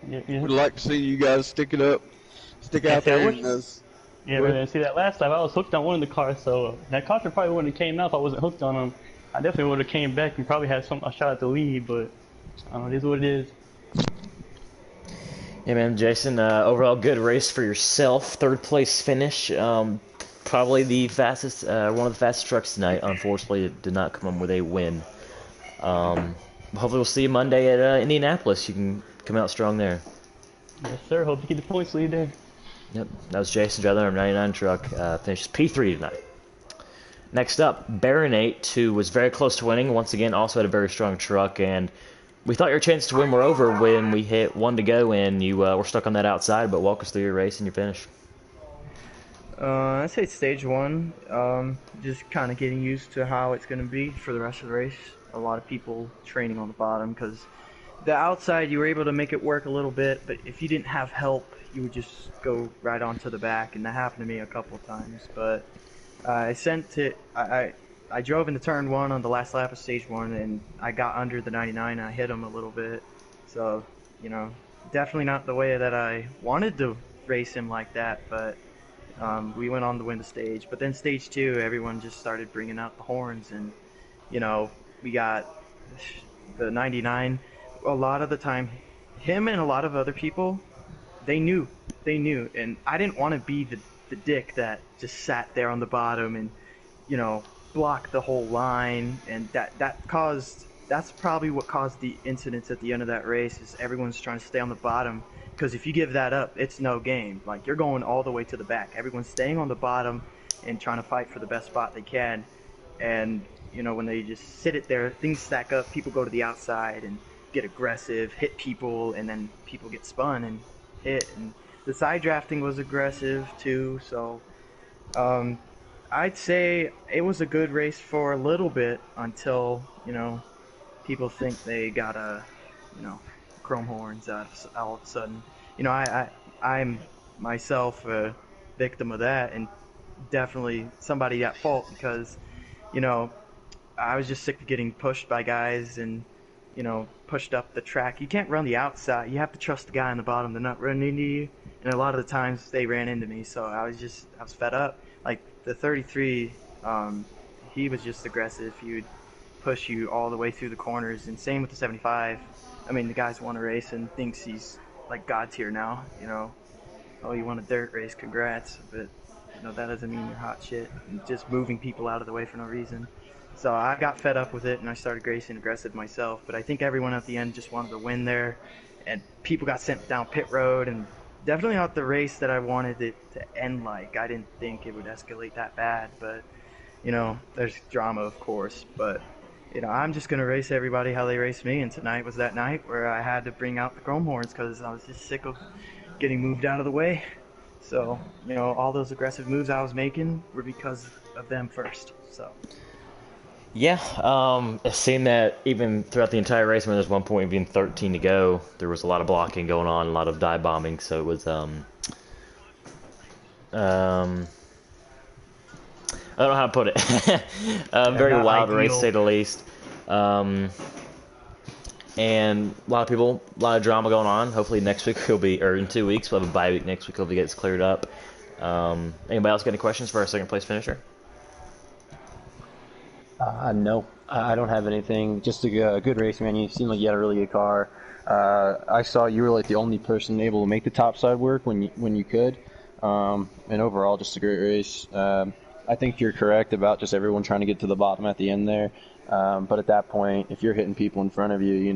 Yeah. Would like to see you guys stick out there. Yeah, man. See, that last time I was hooked on one of the cars, so that caution probably wouldn't have came out if I wasn't hooked on them. I definitely would have came back and probably had a shot at the lead, but I don't know, it is what it is. Yeah, man, Jason. Overall, good race for yourself. Third place finish. Probably the fastest, one of the fastest trucks tonight. Unfortunately, it did not come in with a win. Hopefully, we'll see you Monday at Indianapolis. You can come out strong there. Yes, sir. Hope to keep the points lead there. Yep, that was Jason, driver number 99 truck. Finishes P3 tonight. Next up, Baronate, who was very close to winning. Once again, also had a very strong truck, and we thought your chances to win were over when we hit one to go, and you were stuck on that outside. But walk us through your race and your finish. I'd say stage one, just kind of getting used to how it's going to be for the rest of the race. A lot of people training on the bottom because the outside you were able to make it work a little bit, but if you didn't have help, you would just go right onto the back, and that happened to me a couple of times. But I drove into turn one on the last lap of stage one, and I got under the 99, and I hit him a little bit. So, definitely not the way that I wanted to race him like that, but we went on to win the stage. But then stage two, everyone just started bringing out the horns, and, we got the 99. A lot of the time, him and a lot of other people, they knew, and I didn't want to be the dick that just sat there on the bottom and, blocked the whole line, and that's probably what caused the incidents at the end of that race, is everyone's trying to stay on the bottom, because if you give that up, it's no game. Like, you're going all the way to the back. Everyone's staying on the bottom and trying to fight for the best spot they can, and, when they just sit it there, things stack up, people go to the outside and get aggressive, hit people, and then people get spun and hit, and the side drafting was aggressive too, so I'd say it was a good race for a little bit until, people think they got chrome horns all of a sudden. I'm myself a victim of that, and definitely somebody at fault, because, I was just sick of getting pushed by guys and, pushed up the track. You can't run the outside. You have to trust the guy on the bottom to not run into you. And a lot of the times they ran into me, so I was fed up. Like the 33, he was just aggressive. He would push you all the way through the corners, and same with the 75. I mean, the guy's won a race and thinks he's like God tier now. Oh, you won a dirt race, congrats. But that doesn't mean you're hot shit. And just moving people out of the way for no reason. So I got fed up with it, and I started racing aggressive myself. But I think everyone at the end just wanted to win there, and people got sent down pit road, and definitely not the race that I wanted it to end like. I didn't think it would escalate that bad, but, there's drama, of course. But, I'm just going to race everybody how they race me, and tonight was that night where I had to bring out the chrome horns because I was just sick of getting moved out of the way. So, all those aggressive moves I was making were because of them first, so... Yeah, it seemed that even throughout the entire race, when there's one point being 13 to go, there was a lot of blocking going on, a lot of dive bombing. So it was, I don't know how to put it. Very wild race, to say the least. And a lot of people, a lot of drama going on. Hopefully next week or in 2 weeks, we'll have a bye week next week. Hopefully it gets cleared up. Anybody else got any questions for our second place finisher? No, I don't have anything. Just a good race, man. You seem like you had a really good car. I saw you were like the only person able to make the top side work when you could. And overall, just a great race. I think you're correct about just everyone trying to get to the bottom at the end there. But at that point, if you're hitting people in front of you,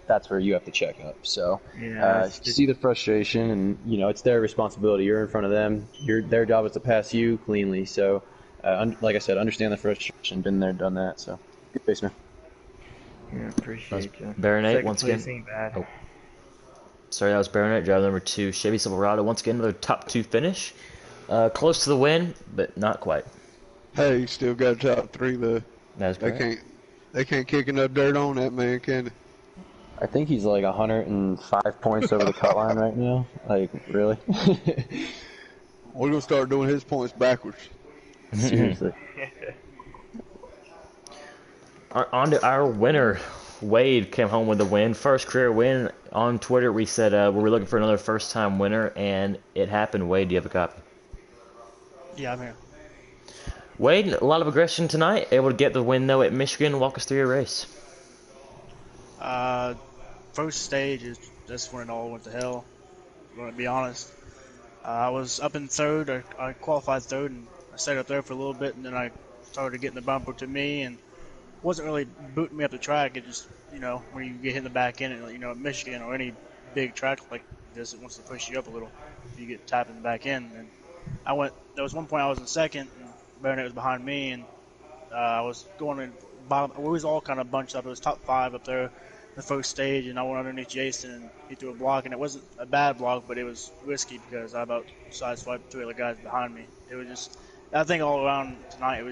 that's where you have to check up. So see the frustration, and it's their responsibility. You're in front of them. Their job is to pass you cleanly. So. Like I said, understand the frustration. Been there, done that. So, good race, man. Yeah, appreciate you. Baronate, once again. Ain't bad. Oh. Sorry, that was Baronate, driver number 2, Chevy Silverado. Once again, another top 2 finish. Close to the win, but not quite. Hey, you still got top 3 though. That's correct. They can't kick enough dirt on that man, can they? I think he's like 105 points over the cut line right now. Like, really? We're gonna start doing his points backwards. Seriously. On to our winner. Wade came home with the win. First career win. On Twitter, we said we were looking for another first-time winner, and it happened. Wade, do you have a copy? Yeah, I'm here. Wade, a lot of aggression tonight. Able to get the win, though, at Michigan. Walk us through your race. First stage is that's when it all went to hell. I'm going to be honest. I was up in third. I qualified third, and I stayed up there for a little bit, and then I started getting the bumper to me, and wasn't really booting me up the track. It just, when you get hit in the back end, at Michigan or any big track like this, it wants to push you up a little. If you get tapped in the back end, and there was one point I was in second, and Baronet was behind me, and I was going in bottom. We was all kind of bunched up. It was top 5 up there, the first stage, and I went underneath Jason, and he threw a block, and it wasn't a bad block, but it was risky because I about sideswiped 3 other guys behind me. It was just, I think all around tonight, it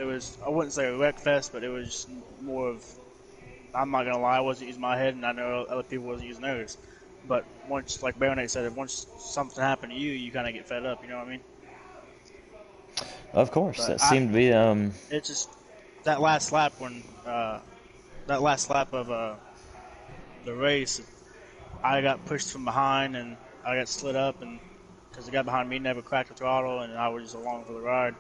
was, I wouldn't say a wreck fest, but it was just more of, I'm not going to lie, I wasn't using my head, and I know other people wasn't using theirs. But once, like Baronet said, once something happened to you, you kind of get fed up, you know what I mean? Of course, But that seemed to be. It's just that last lap of the race, I got pushed from behind and I got slid up, and because the guy behind me never cracked the throttle, and I was just along for the ride.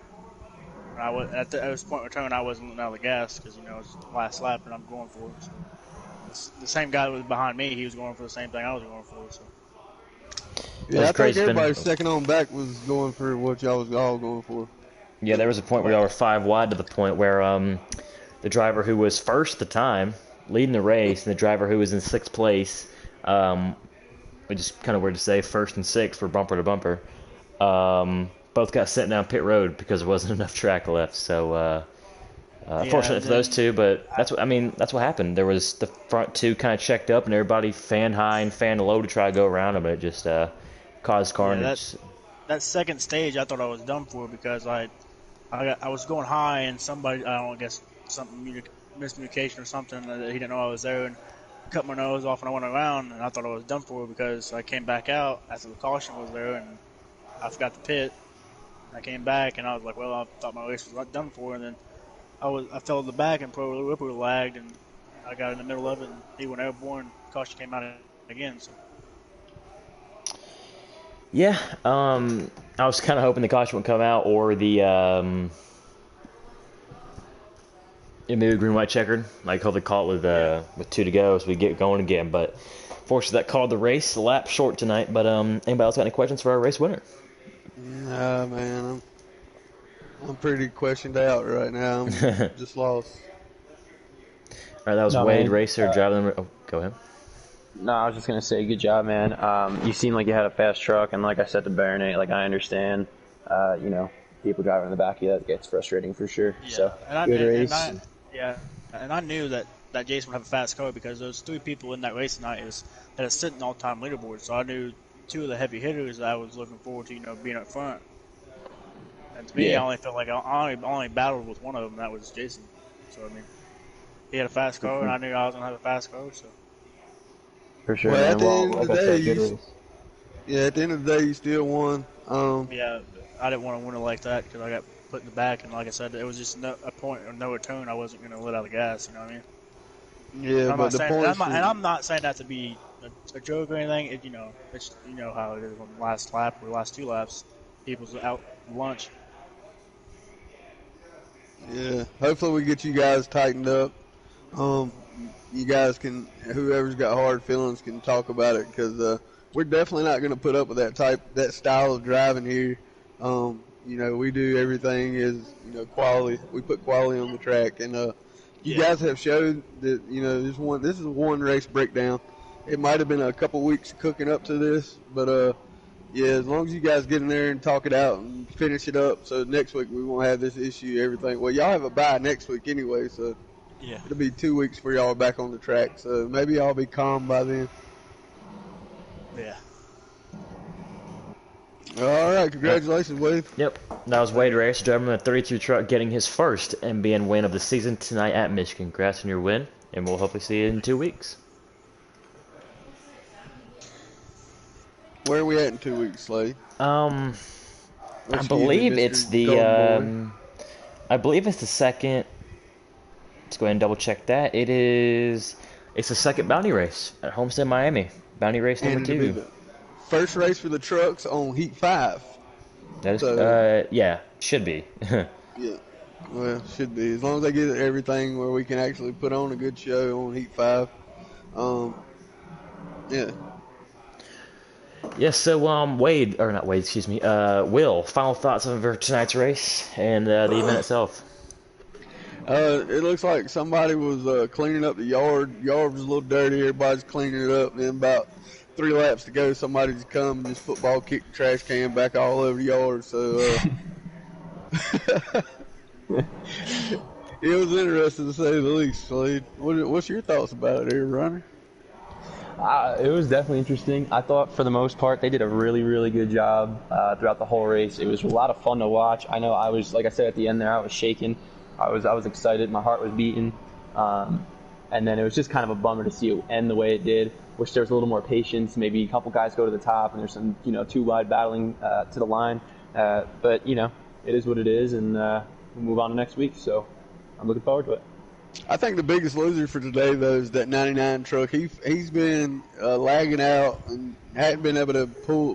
And at this point in return, I wasn't letting out the gas because it was the last lap, and I'm going for it. So the same guy that was behind me, he was going for the same thing I was going for. So. Yeah, I think everybody second on back was going for what y'all was all going for. Yeah, there was a point where y'all were 5 wide to the point where the driver who was first at the time, leading the race, and the driver who was in 6th place, which is kind of weird to say, 1st and 6th were bumper to bumper, both got sent down pit road because there wasn't enough track left. So, fortunate for those two, but that's what happened. There was the front 2 kind of checked up, and everybody fan high and fan low to try to go around them, but it just caused carnage. That second stage, I thought I was done for because I was going high, and somebody, I don't know, I guess something miscommunication or something, that he didn't know I was there, and cut my nose off, and I went around, and I thought I was done for because I came back out after the caution was there, and I forgot to pit. I came back, and I was like, well, I thought my race was done for, and then I fell to the back, and Pro Ripper lagged, and I got in the middle of it, and he went airborne. Caution came out again. So. Yeah, I was kind of hoping the caution would come out, or the maybe green white checkered, like how they call it with 2 to go, so we get going again. But fortunately, that called the race a lap short tonight. But anybody else got any questions for our race winner? Nah, man, I'm pretty questioned out right now. I'm just lost. All right, that was Wade Racer driving. Oh, go ahead. No, I was just going to say, good job, man. You seemed like you had a fast truck, and like I said to Baronet, like I understand, people driving in the back of you, that gets frustrating for sure. Yeah. So, good race. And I knew that Jason would have a fast car because those 3 people in that race tonight that are sitting all-time leaderboard. So I knew 2 of the heavy hitters that I was looking forward to, being up front. And to me, I only felt like I only battled with one of them, and that was Jason. So, I mean, he had a fast car, and I knew I was going to have a fast car, so. For sure, well, man. at the end of the day, at the end of the day, you still won. Yeah, I didn't want to win it like that because I got put in the back, and like I said, it was just a point of no return. I wasn't going to let out the gas, you know what I mean? Yeah, but the point. I'm not saying that to be a joke or anything. It's how it is on the last lap or the last 2 laps. People's out lunch. Yeah, hopefully we get you guys tightened up. You guys can, whoever's got hard feelings can talk about it because we're definitely not going to put up with that style of driving here. We do everything is, quality. We put quality on the track, and you guys have showed that, this is one race breakdown. It might have been a couple weeks cooking up to this, but yeah, as long as you guys get in there and talk it out and finish it up, so next week we won't have this issue, everything. Well, y'all have a bye next week anyway, so. Yeah. It'll be 2 weeks for y'all back on the track, so maybe y'all be calm by then. Yeah. All right, congratulations, Wade. Yep, that was Wade Racer driving a 32 truck, getting his first MBN win of the season tonight at Michigan. Congrats on your win, and we'll hopefully see you in 2 weeks. Where are we at in 2 weeks, Slade? I believe it's the second. Let's go ahead and double check that. It's the second bounty race at Homestead, Miami. Bounty race number 2. First race for the trucks on Heat 5. That is, yeah, should be. Yeah, well, should be. As long as they get everything where we can actually put on a good show on Heat 5. Yeah. Yes, so Wade, or not Wade, excuse me, Will, final thoughts on tonight's race and the event itself. It looks like somebody was cleaning up the yard. Yard was a little dirty. Everybody's cleaning it up. And then about 3 laps to go, somebody's come and just football kicked the trash can back all over the yard. So it was interesting to say the least. Slade, what's your thoughts about it, here, runner? It was definitely interesting. I thought for the most part they did a really, really good job throughout the whole race. It was a lot of fun to watch. I know I was, like I said at the end there, I was shaking. I was excited. My heart was beating. And then it was just kind of a bummer to see it end the way it did. Wish there was a little more patience. Maybe a couple guys go to the top and there's some, too wide battling to the line. But, it is what it is, and we'll move on to next week. So I'm looking forward to it. I think the biggest loser for today, though, is that 99 truck. He's been lagging out and hadn't been able to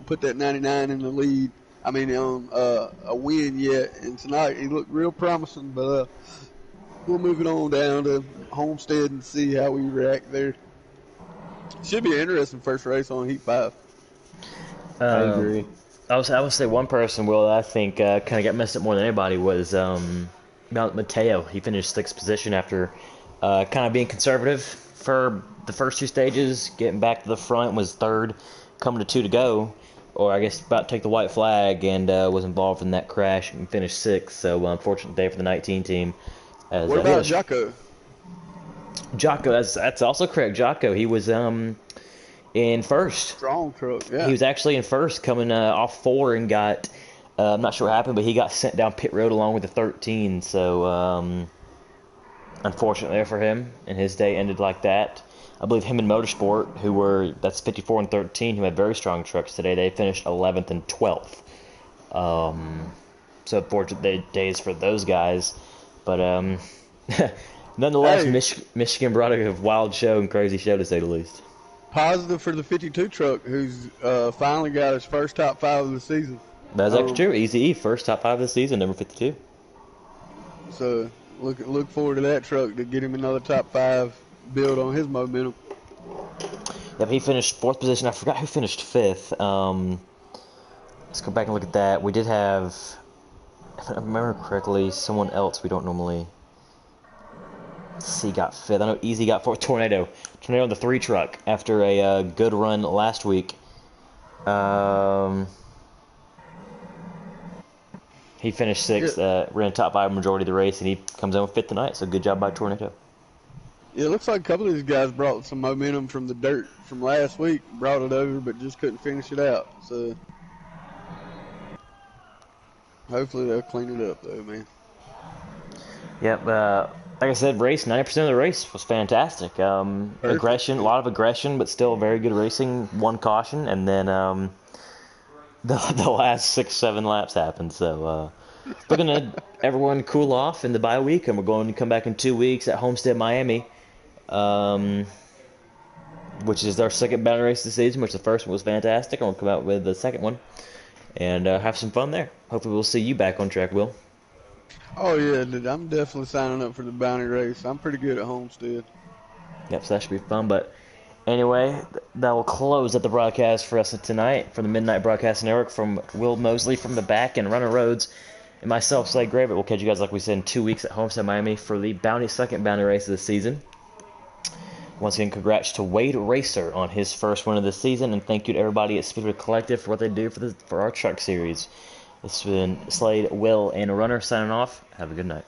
put that 99 in the lead. I mean, on a win yet. And tonight he looked real promising, but we'll move it on down to Homestead and see how we react there. Should be an interesting first race on Heat 5. I agree. I would say one person, Will, that I think kind of got messed up more than anybody was Mateo. He finished 6th position after kind of being conservative for the first 2 stages, getting back to the front, was 3rd, coming to 2 to go, or I guess about to take the white flag, and was involved in that crash and finished 6th. So unfortunate day for the 19 team. What about Jocko? Jocko, that's also correct. Jocko, he was in first. Strong truck, yeah. He was actually in first, coming off 4 and got. I'm not sure what happened, but he got sent down pit road along with the 13. So, unfortunate there for him, and his day ended like that. I believe him and Motorsport, that's 54 and 13, who had very strong trucks today. They finished 11th and 12th. So unfortunate days for those guys, but nonetheless, Hey. Michigan brought a wild show and crazy show to say the least. Positive for the 52 truck, who's finally got his first top 5 of the season. That's actually true. Easy E, first top 5 of the season, number 52. So look forward to that truck to get him another top 5, build on his momentum. Yep, he finished 4th position. I forgot who finished 5th. Let's go back and look at that. We did have, if I remember correctly, someone else we don't normally see got 5th. I know Easy got 4th. Tornado in the 3 truck after a good run last week. He finished 6th, ran top 5 majority of the race, and he comes in with 5th tonight. So good job by Tornado. Yeah, it looks like a couple of these guys brought some momentum from the dirt from last week, brought it over, but just couldn't finish it out. So hopefully they'll clean it up, though, man. Yep. Like I said, race 90% of the race was fantastic. Aggression, a lot of aggression, but still very good racing. 1 caution, and then the last 6-7 laps happened. So we're gonna everyone cool off in the bye week, and we're going to come back in 2 weeks at Homestead, Miami, which is our second banner race of the season. Which the first one was fantastic, and we'll come out with the second one and have some fun there. Hopefully, we'll see you back on track, Will. Oh, yeah, dude, I'm definitely signing up for the bounty race. I'm pretty good at Homestead. Yep, so that should be fun. But anyway, that will close at the broadcast for us tonight from the Midnight Broadcast Network, from Will Mosley from the back and Runner Rhodes and myself, Slade Gravett. We'll catch you guys, like we said, in 2 weeks at Homestead, Miami for the second bounty race of the season. Once again, congrats to Wade Racer on his first win of the season, and thank you to everybody at Speedway Collective for what they do for our truck series. This has been Slade, Will, and Runner signing off. Have a good night.